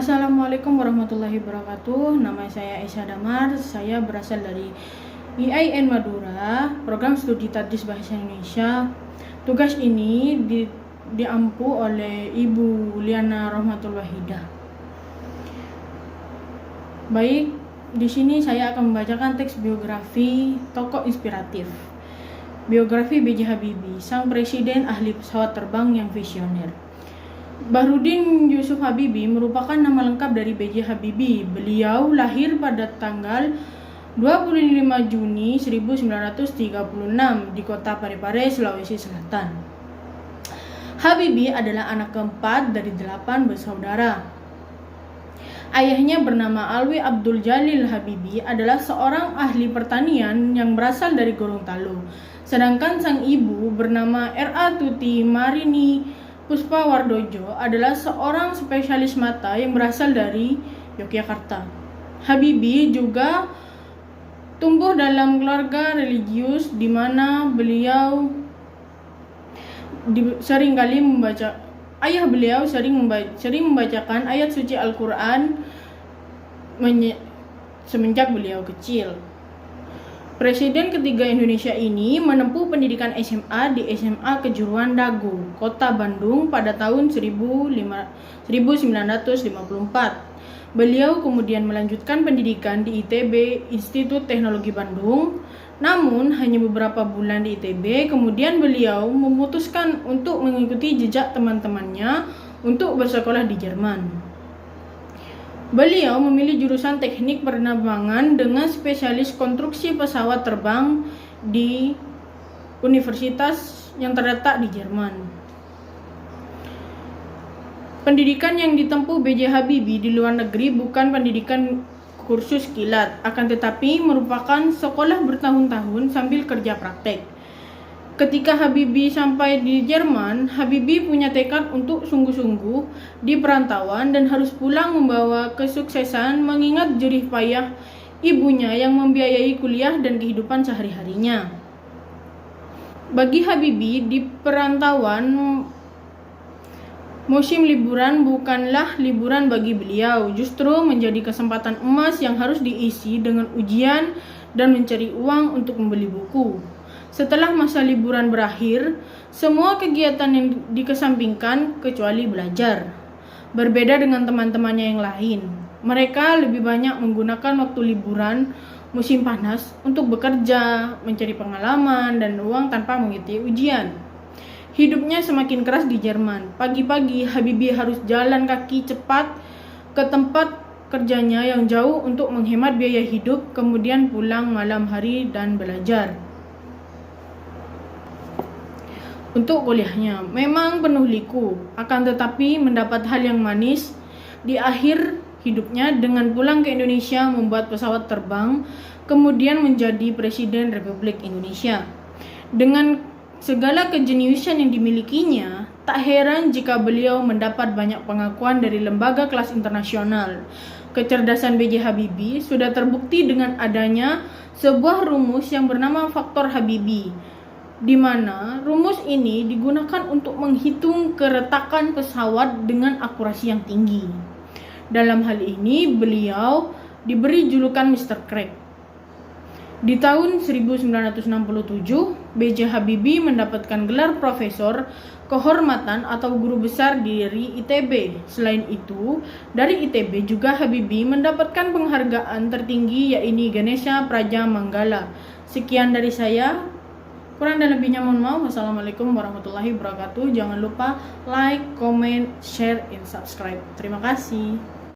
Assalamualaikum warahmatullahi wabarakatuh. Nama saya Aisyah Damar. Saya berasal dari IAIN Madura, Program Studi Tadris Bahasa Indonesia. Tugas ini diampu oleh Ibu Liana Rahmatul Wahidah. Baik, di sini saya akan membacakan teks biografi tokoh inspiratif. Biografi B.J. Habibie, sang presiden ahli pesawat terbang yang visioner. Bahrudin Yusuf Habibie merupakan nama lengkap dari B.J. Habibie. Beliau lahir pada tanggal 25 Juni 1936 di kota Parepare, Sulawesi Selatan. Habibie adalah anak keempat dari 8 bersaudara. Ayahnya bernama Alwi Abdul Jalil Habibie adalah seorang ahli pertanian yang berasal dari Gorontalo. Sedangkan sang ibu bernama R.A. Tuti Marini Puspawardojo adalah seorang spesialis mata yang berasal dari Yogyakarta. Habibie juga tumbuh dalam keluarga religius di mana beliau sering membacakan ayat suci Al-Quran semenjak beliau kecil. Presiden ketiga Indonesia ini menempuh pendidikan SMA di SMA Kejuruan Dago, Kota Bandung pada tahun 1954. Beliau kemudian melanjutkan pendidikan di ITB, Institut Teknologi Bandung. Namun hanya beberapa bulan di ITB, kemudian beliau memutuskan untuk mengikuti jejak teman-temannya untuk bersekolah di Jerman. Beliau memilih jurusan teknik penerbangan dengan spesialis konstruksi pesawat terbang di universitas yang terletak di Jerman. Pendidikan yang ditempuh B.J. Habibie di luar negeri bukan pendidikan kursus kilat, akan tetapi merupakan sekolah bertahun-tahun sambil kerja praktek. Ketika Habibie sampai di Jerman, Habibie punya tekad untuk sungguh-sungguh di perantauan dan harus pulang membawa kesuksesan mengingat jerih payah ibunya yang membiayai kuliah dan kehidupan sehari-harinya. Bagi Habibie, di perantauan musim liburan bukanlah liburan bagi beliau, justru menjadi kesempatan emas yang harus diisi dengan ujian dan mencari uang untuk membeli buku. Setelah masa liburan berakhir, semua kegiatan yang dikesampingkan kecuali belajar. Berbeda dengan teman-temannya yang lain, mereka lebih banyak menggunakan waktu liburan musim panas untuk bekerja, mencari pengalaman, dan uang tanpa mengikuti ujian. Hidupnya semakin keras di Jerman. Pagi-pagi, Habibie harus jalan kaki cepat ke tempat kerjanya yang jauh untuk menghemat biaya hidup, kemudian pulang malam hari dan belajar. Untuk kuliahnya memang penuh liku, akan tetapi mendapat hal yang manis di akhir hidupnya dengan pulang ke Indonesia membuat pesawat terbang, kemudian menjadi Presiden Republik Indonesia. Dengan segala kejeniusan yang dimilikinya, tak heran jika beliau mendapat banyak pengakuan dari lembaga kelas internasional. Kecerdasan B.J. Habibie sudah terbukti dengan adanya sebuah rumus yang bernama faktor Habibie, di mana rumus ini digunakan untuk menghitung keretakan pesawat dengan akurasi yang tinggi. Dalam hal ini, beliau diberi julukan Mr. Crack. Di tahun 1967, B.J. Habibie mendapatkan gelar profesor kehormatan atau guru besar dari ITB. Selain itu, dari ITB juga Habibie mendapatkan penghargaan tertinggi yaitu Ganesha Praja Manggala. Sekian dari saya. Kurang dan lebihnya mohon maaf. Wassalamualaikum warahmatullahi wabarakatuh. Jangan lupa like, comment, share, and subscribe. Terima kasih.